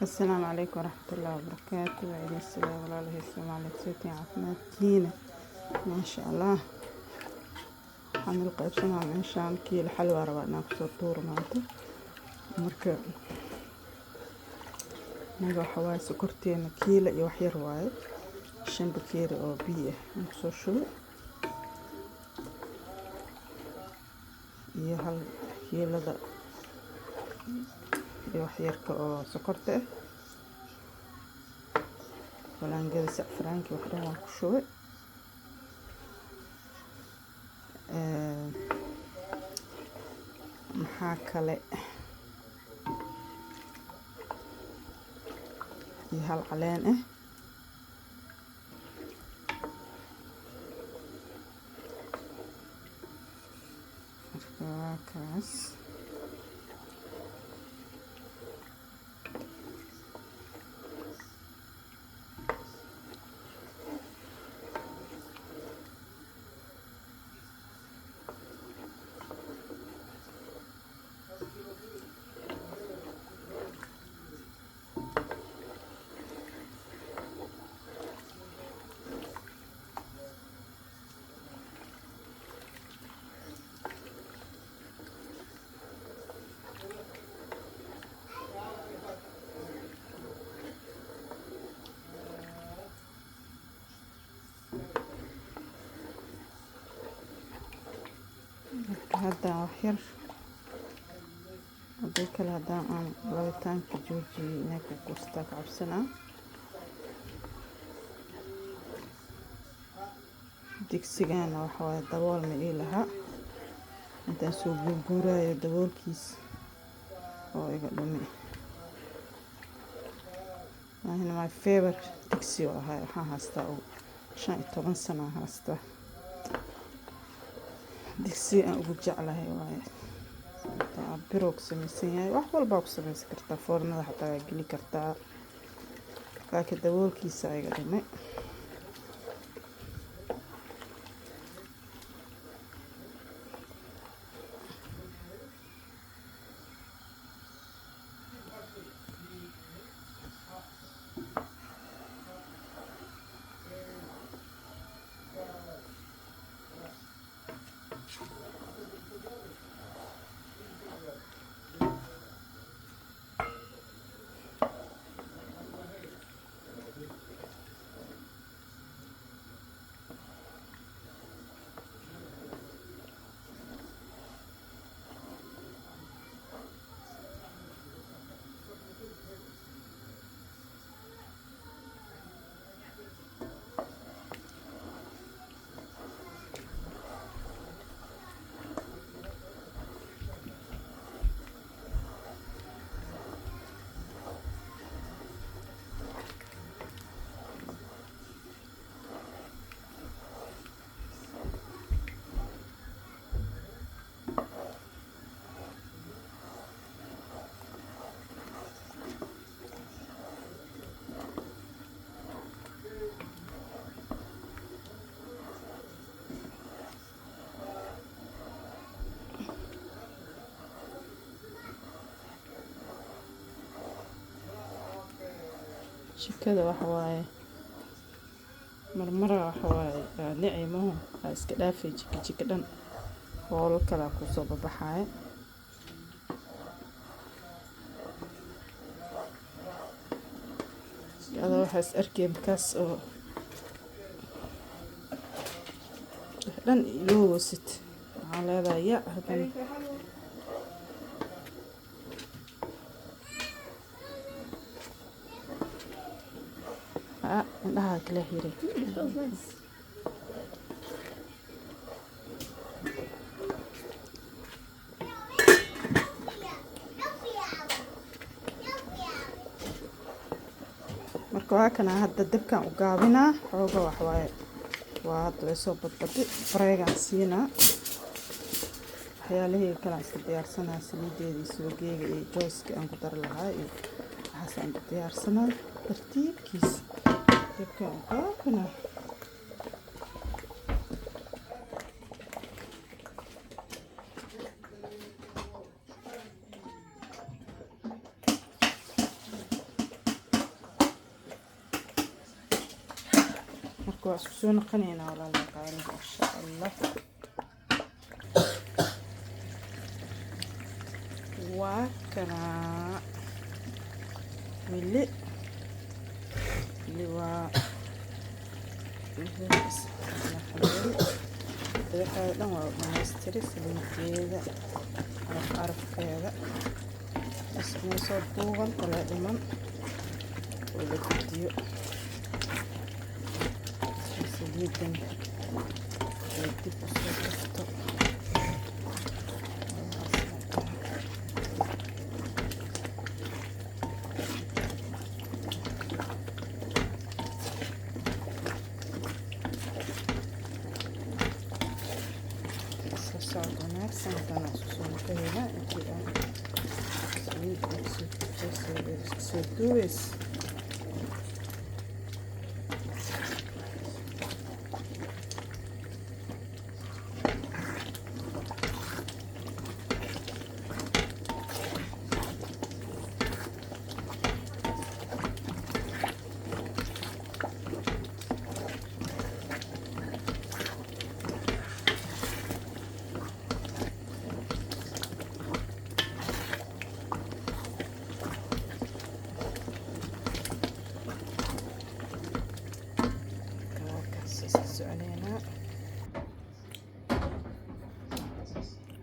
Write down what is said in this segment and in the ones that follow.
السلام عليكم ورحمة الله وبركاته. وعليكم السلام وعليه السلام عليكم سيتي عافمات كينا ما شاء الله. waxaan la qaybsanaa meeshaan kiilo xalwa rabaa inaan kusoo tuuro maanta. marka naga waxa waaye sokorteena kiilo iyo wax yar waaye 5 bakeeri oo biyo ah aan kusoo shubo iyo hal kiilada iyo wax yarka oo sokorta ah walaangada sacfraanki wax dhan waan ku shubay. maxaa kale iyo hal caleen ah marka waa kaas. هذا وحير هذيك هذا أنا لويتان كجوجي ناكل كوستاك عبسنا ديك سجانة وحوالي دوال مليلها انت سوق جورا دوال كيس او يقدمي هنا ماي فيفر ديكسي وهاي هاستا او 15 سنة هاستا digsi aan ugu jeclahay waaye biro ku samaysan yahay wax walba ku samaysan kartaa foornada xataa waa geli kartaa laakiin daboolkiisa iga dhimay. shikada waxa waaye marmara waxa waaye nicimo iska dhaafay jika dhan hool kala ku soo babaxay hada waxaas arkay markaas oo dhan loo wasit waxaa leedahay hadan indhaha kala xiray marka waa kana hadda dabkan u gaabinaa xooga wax waaye waa hadda way soo badbadi bareegaan siinaa. waxyaalihii kale iska diyaarsanaa saliideedii suugeega iyo joyska aan ku dari lahaa iyo waxaasaan diyaarsanaa tartiibkiisa dabkaan qaabana. marka waa isku soo naqanaynaa walaalaha qaaliga insha allah. waa kanaa wili waa waxaa dhan waa dhamaystiri saliideeda carafkeeda ismeesoo duuban kala dhiman oo la fidiyo saliidan ay dib usoo dhafto. wanaagsan hadana isku soo naqayna intii aan saliid soo duubeys.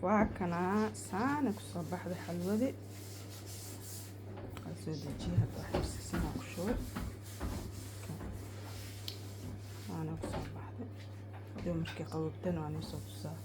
waa kanaa saana kusoo baxday xalwadi aan soo dejiye hadda xabsiisana ku shubo saana kusoo baxday hadii markii qabobtana waan isoo tusaa.